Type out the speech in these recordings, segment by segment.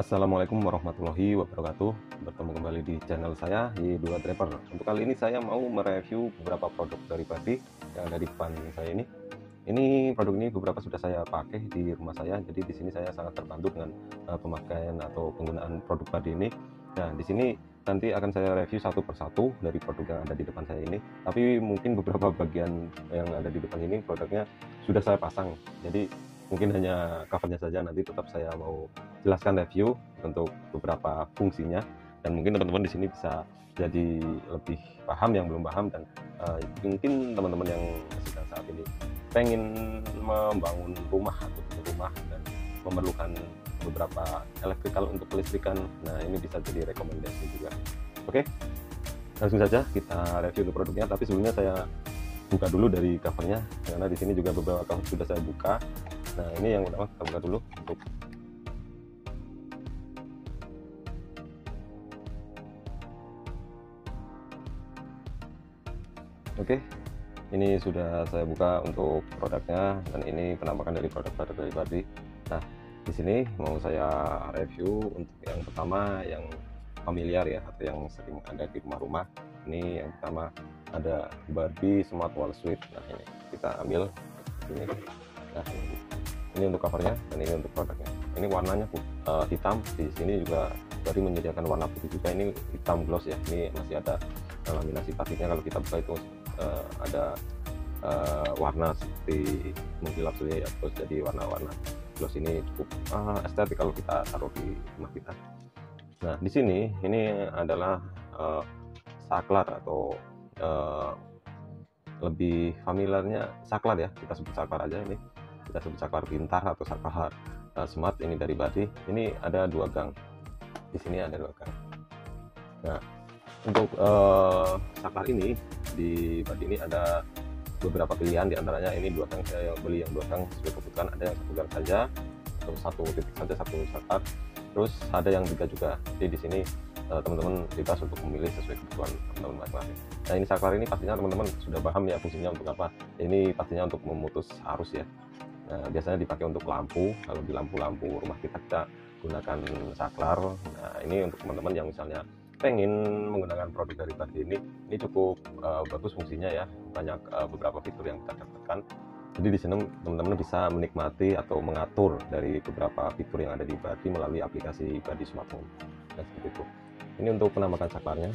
Assalamualaikum warahmatullahi wabarakatuh. Bertemu kembali di channel saya Y2 Driver. Untuk kali ini saya mau mereview beberapa produk dari Body yang ada di depan saya ini. Ini produk ini beberapa sudah saya pakai di rumah saya. Jadi di sini saya sangat terbantu dengan pemakaian atau penggunaan produk Body ini. Nah, di sini nanti akan saya review satu persatu dari produk yang ada di depan saya ini. Tapi mungkin beberapa bagian yang ada di depan ini produknya sudah saya pasang. Jadi mungkin hanya covernya saja, nanti tetap saya mau jelaskan review untuk beberapa fungsinya, dan mungkin teman-teman di sini bisa jadi lebih paham yang belum paham, dan mungkin teman-teman yang sedang saat ini pengen membangun rumah atau rumah dan memerlukan beberapa elektrikal untuk kelistrikan. Nah, ini bisa jadi rekomendasi juga. Oke, langsung saja kita review untuk produknya. Tapi sebelumnya saya buka dulu dari covernya, karena di sini juga beberapa cover sudah saya buka. Nah, ini yang pertama kita buka dulu untuk Oke, ini sudah saya buka untuk produknya, dan ini penampakan dari produk-produk dari Body. Nah, di sini mau saya review untuk yang pertama, yang familiar ya, atau yang sering ada di rumah-rumah. Ini yang pertama ada Body Smart Wall Switch. Nah, ini kita ambil ini. Nah, ini untuk covernya, dan ini untuk produknya. Ini warnanya hitam. Di sini juga Body menyediakan warna putih juga. Ini hitam gloss ya. Ini masih ada laminasi plastiknya. Kalau kita buka itu ada warna seperti mengkilap ya, terus jadi warna-warna gloss. Ini cukup estetik kalau kita taruh di rumah kita. Nah, di sini ini adalah saklar, atau lebih familiarnya saklar ya, kita sebut saklar aja. Ini kita sebut saklar pintar atau saklar smart. Ini dari Body. Ini ada 2 gang. Di sini ada 2 gang. Nah, untuk saklar ini di Body ini ada beberapa pilihan, diantaranya ini 2 gang. Saya beli yang 2 gang sesuai kebutuhan. Ada yang 1 gang saja, atau 1 titik saja, 1 saklar. Terus ada yang 3 juga. Jadi di sini teman-teman bebas untuk memilih sesuai kebutuhan teman-teman masing-masing. Nah, ini saklar ini pastinya teman-teman sudah paham ya fungsinya untuk apa. Ini pastinya untuk memutus arus ya. Nah, biasanya dipakai untuk lampu. Kalau di lampu-lampu rumah kita gunakan saklar. Nah, ini untuk teman-teman yang misalnya pengen menggunakan produk dari Body ini cukup bagus fungsinya ya. Banyak beberapa fitur yang kita dapatkan. Jadi di sini teman-teman bisa menikmati atau mengatur dari beberapa fitur yang ada di Body melalui aplikasi Body Smart Home. Nah, seperti itu. Ini untuk penampakan saklarnya.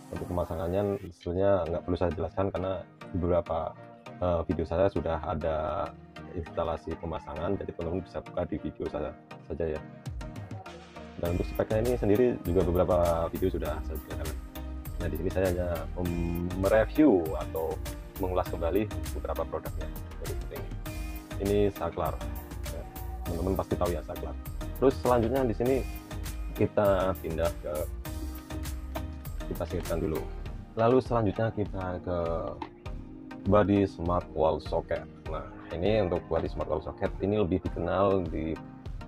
Untuk pemasangannya sebenarnya nggak perlu saya jelaskan, karena di beberapa video saya sudah ada instalasi pemasangan, jadi teman-teman bisa buka di video saya saja ya. Dan untuk speknya ini sendiri juga beberapa video sudah saya jelaskan. Nah, di sini saya hanya mereview atau mengulas kembali beberapa produknya. Jadi seperti ini saklar ya, teman-teman pasti tahu ya saklar. Terus selanjutnya di sini kita pindah ke, kita singkirkan dulu. Lalu selanjutnya kita ke Body Smart Wall Socket. Nah, ini untuk Body Smart Wall Socket ini lebih dikenal di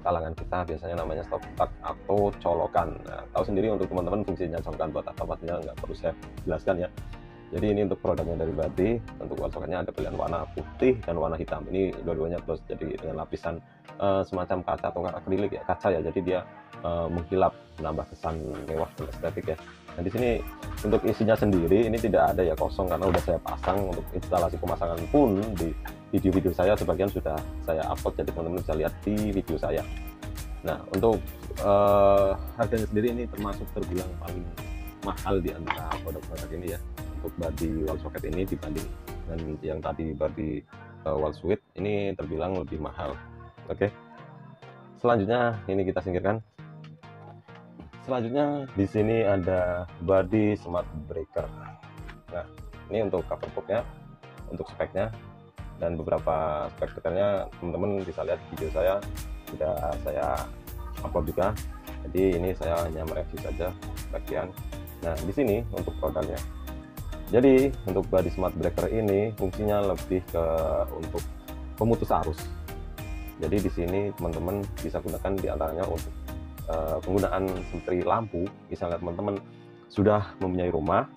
kalangan kita biasanya namanya stop plug atau colokan. Nah, tahu sendiri untuk teman-teman fungsinya colokan buat apa, pastinya nggak perlu saya jelaskan ya. Jadi ini untuk produknya dari Body. Untuk wall socketnya ada pilihan warna putih dan warna hitam. Ini dua-duanya plus, jadi dengan lapisan semacam kaca atau akrilik ya, kaca ya. Jadi dia mengkilap, menambah kesan mewah dan estetik ya. Nah, di sini untuk isinya sendiri ini tidak ada ya, kosong, karena udah saya pasang. Untuk instalasi pemasangan pun di video-video saya sebagian sudah saya upload, jadi teman-teman bisa lihat di video saya. Nah, untuk harganya sendiri ini termasuk terbilang paling mahal di antara produk-produk ini ya. Untuk Body Wall Socket ini dibanding dengan yang tadi Body Wall Switch, ini terbilang lebih mahal. Oke, selanjutnya ini kita singkirkan. Selanjutnya di sini ada Body Smart Breaker. Nah, ini untuk cover boxnya, untuk speknya, dan beberapa spek detailnya teman-teman bisa lihat video saya, sudah saya upload juga. Jadi ini saya hanya mereview saja bagian. Nah, di sini untuk produknya. Jadi untuk Body Smart Breaker ini fungsinya lebih ke untuk pemutus arus. Jadi di sini teman-teman bisa gunakan diantaranya untuk penggunaan seperti lampu. Misalnya teman-teman sudah mempunyai rumah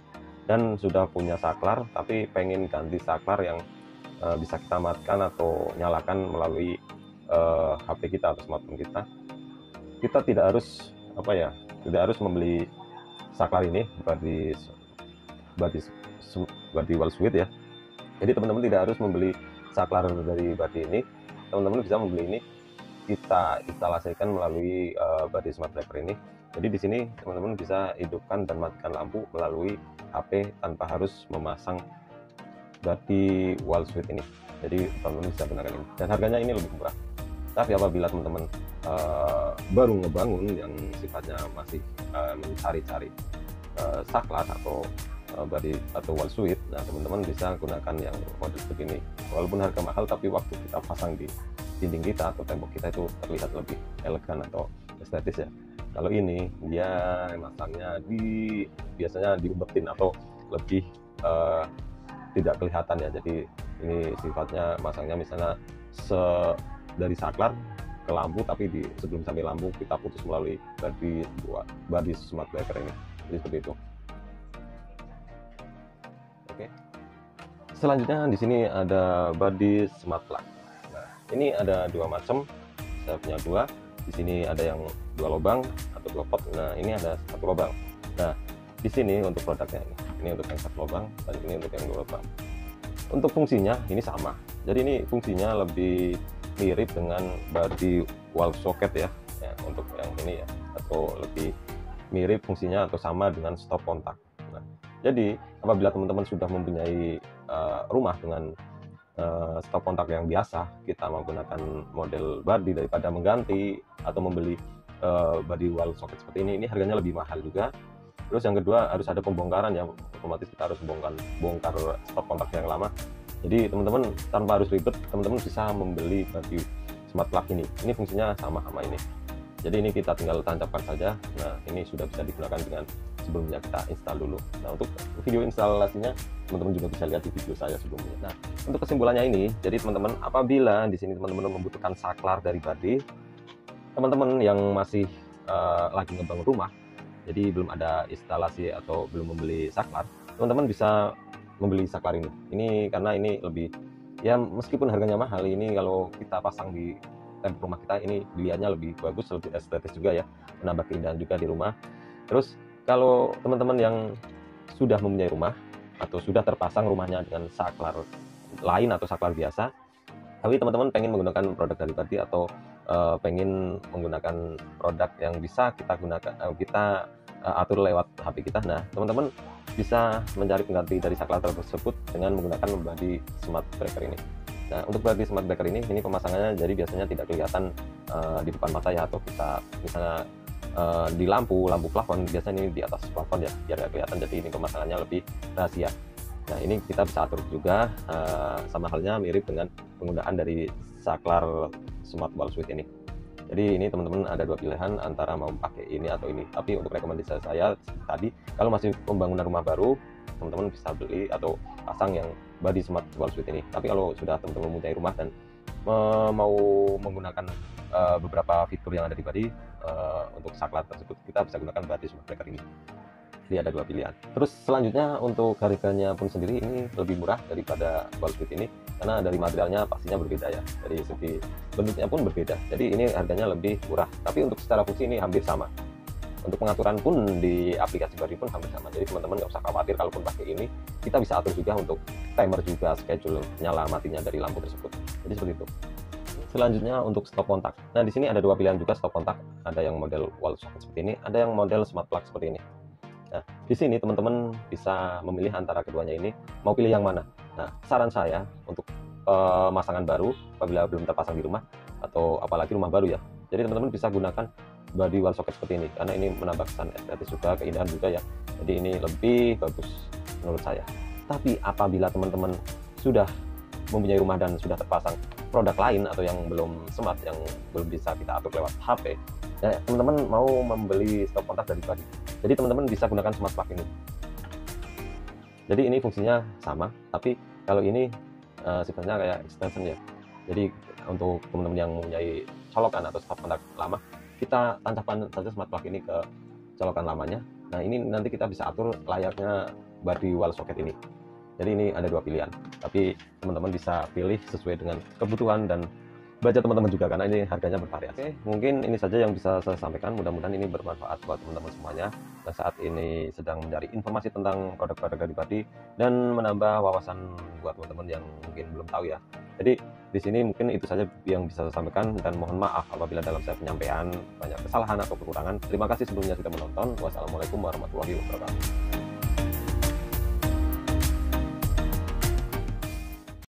dan sudah punya saklar, tapi pengen ganti saklar yang bisa kita matikan atau nyalakan melalui HP kita atau smartphone kita. kita tidak harus tidak harus membeli saklar ini body wall switch ya. Jadi teman-teman tidak harus membeli saklar dari body ini, teman-teman bisa membeli ini, kita instalasikan melalui body smart breaker ini. Jadi di sini teman-teman bisa hidupkan dan matikan lampu melalui HP tanpa harus memasang body wall switch ini. Jadi teman-teman bisa gunakan ini, dan harganya ini lebih murah. Tapi apabila teman-teman baru ngebangun yang sifatnya masih mencari-cari saklar atau body atau wall switch, nah teman-teman bisa gunakan yang model seperti ini. Walaupun harga mahal, tapi waktu kita pasang di dinding kita atau tembok kita itu terlihat lebih elegan atau estetis ya. Kalau ini dia masangnya biasanya diumpetin atau lebih tidak kelihatan ya. Jadi ini sifatnya masangnya misalnya dari saklar ke lampu, tapi sebelum sampai lampu kita putus melalui body smart breaker ini. Jadi seperti itu. Oke. Selanjutnya di sini ada body smart plug. Nah, ini ada dua macam. Saya punya dua. Di sini ada yang dua lubang atau dua pot. Nah, ini ada satu lubang. Nah, di sini untuk produknya ini untuk yang satu lubang, dan ini untuk yang dua lubang. Untuk fungsinya ini sama. Jadi ini fungsinya lebih mirip dengan body wall socket ya, untuk yang ini ya, atau lebih mirip fungsinya atau sama dengan stop kontak. Nah, jadi apabila teman-teman sudah mempunyai rumah dengan stop kontak yang biasa, kita menggunakan model body daripada mengganti atau membeli body wall socket seperti ini harganya lebih mahal juga. Terus yang kedua harus ada pembongkaran ya, otomatis kita harus bongkar stop kontak yang lama. Jadi teman-teman tanpa harus ribet, teman-teman bisa membeli body smart plug ini. Ini fungsinya sama ini. Jadi ini kita tinggal tancapkan saja. Nah, ini sudah bisa digunakan dengan sebelumnya kita install dulu. Nah, untuk video instalasinya teman-teman juga bisa lihat di video saya sebelumnya. Nah, untuk kesimpulannya ini, jadi teman-teman apabila di sini teman-teman membutuhkan saklar dari body, teman-teman yang masih lagi ngebangun rumah, jadi belum ada instalasi atau belum membeli saklar, teman-teman bisa membeli saklar ini. Ini karena ini lebih ya, meskipun harganya mahal, ini kalau kita pasang di tembok rumah kita ini dilihatnya lebih bagus, lebih estetis juga ya, menambah keindahan juga di rumah. Terus kalau teman-teman yang sudah mempunyai rumah atau sudah terpasang rumahnya dengan saklar lain atau saklar biasa, tapi teman-teman pengen menggunakan produk dari body atau pengen menggunakan produk yang bisa kita gunakan, kita atur lewat HP kita, nah teman-teman bisa mencari pengganti dari saklar tersebut dengan menggunakan body smart breaker ini. Nah, untuk body smart breaker ini pemasangannya jadi biasanya tidak kelihatan di depan mata ya, atau kita misalnya di lampu plafon, biasanya ini di atas plafon ya, biar nggak kelihatan. Jadi ini pemasangannya lebih rahasia. Nah, ini kita bisa atur juga, sama halnya mirip dengan penggunaan dari saklar smart wall switch ini. Jadi ini teman-teman ada dua pilihan antara mau pakai ini atau ini. Tapi untuk rekomendasi saya tadi, kalau masih pembangunan rumah baru, teman-teman bisa beli atau pasang yang body smart wall switch ini. Tapi kalau sudah teman-teman mempunyai rumah dan mau menggunakan beberapa fitur yang ada di body untuk saklar tersebut, kita bisa gunakan body smart breaker ini. Jadi ada dua pilihan. Terus selanjutnya untuk harganya pun sendiri ini lebih murah daripada wall switch ini, karena dari materialnya pastinya berbeda ya, dari segi bentuknya pun berbeda. Jadi ini harganya lebih murah, tapi untuk secara fungsi ini hampir sama. Untuk pengaturan pun di aplikasi body pun hampir sama. Jadi teman-teman nggak usah khawatir, kalaupun pakai ini kita bisa atur juga untuk timer juga, schedule nyala matinya dari lampu tersebut. Jadi seperti itu. Selanjutnya untuk stop kontak. Nah, di sini ada dua pilihan juga stop kontak. Ada yang model wall socket seperti ini, ada yang model smart plug seperti ini. Nah, di sini teman-teman bisa memilih antara keduanya ini, mau pilih yang mana. Nah, saran saya untuk pemasangan baru, apabila belum terpasang di rumah, atau apalagi rumah baru ya, jadi teman-teman bisa gunakan body wall socket seperti ini, karena ini menambah kesan estetis juga, keindahan juga ya. Jadi ini lebih bagus menurut saya. Tapi apabila teman-teman sudah mempunyai rumah dan sudah terpasang produk lain atau yang belum smart, yang belum bisa kita atur lewat HP, ya, teman-teman mau membeli stop kontak dari body, jadi teman-teman bisa gunakan smart plug ini. Jadi ini fungsinya sama, tapi kalau ini sifatnya kayak extension ya. Jadi untuk teman-teman yang mempunyai colokan atau stop kontak lama, kita tancapkan saja smart plug ini ke colokan lamanya. Nah, ini nanti kita bisa atur layaknya body wall socket ini. Jadi ini ada dua pilihan, tapi teman-teman bisa pilih sesuai dengan kebutuhan dan budget teman-teman juga, karena ini harganya bervariasi. Oke, mungkin ini saja yang bisa saya sampaikan, mudah-mudahan ini bermanfaat buat teman-teman semuanya yang saat ini sedang mencari informasi tentang produk-produk dari Badi dan menambah wawasan buat teman-teman yang mungkin belum tahu ya. Jadi di sini mungkin itu saja yang bisa saya sampaikan, dan mohon maaf apabila dalam saya penyampaian banyak kesalahan atau kekurangan. Terima kasih sebelumnya sudah menonton. Wassalamualaikum warahmatullahi wabarakatuh.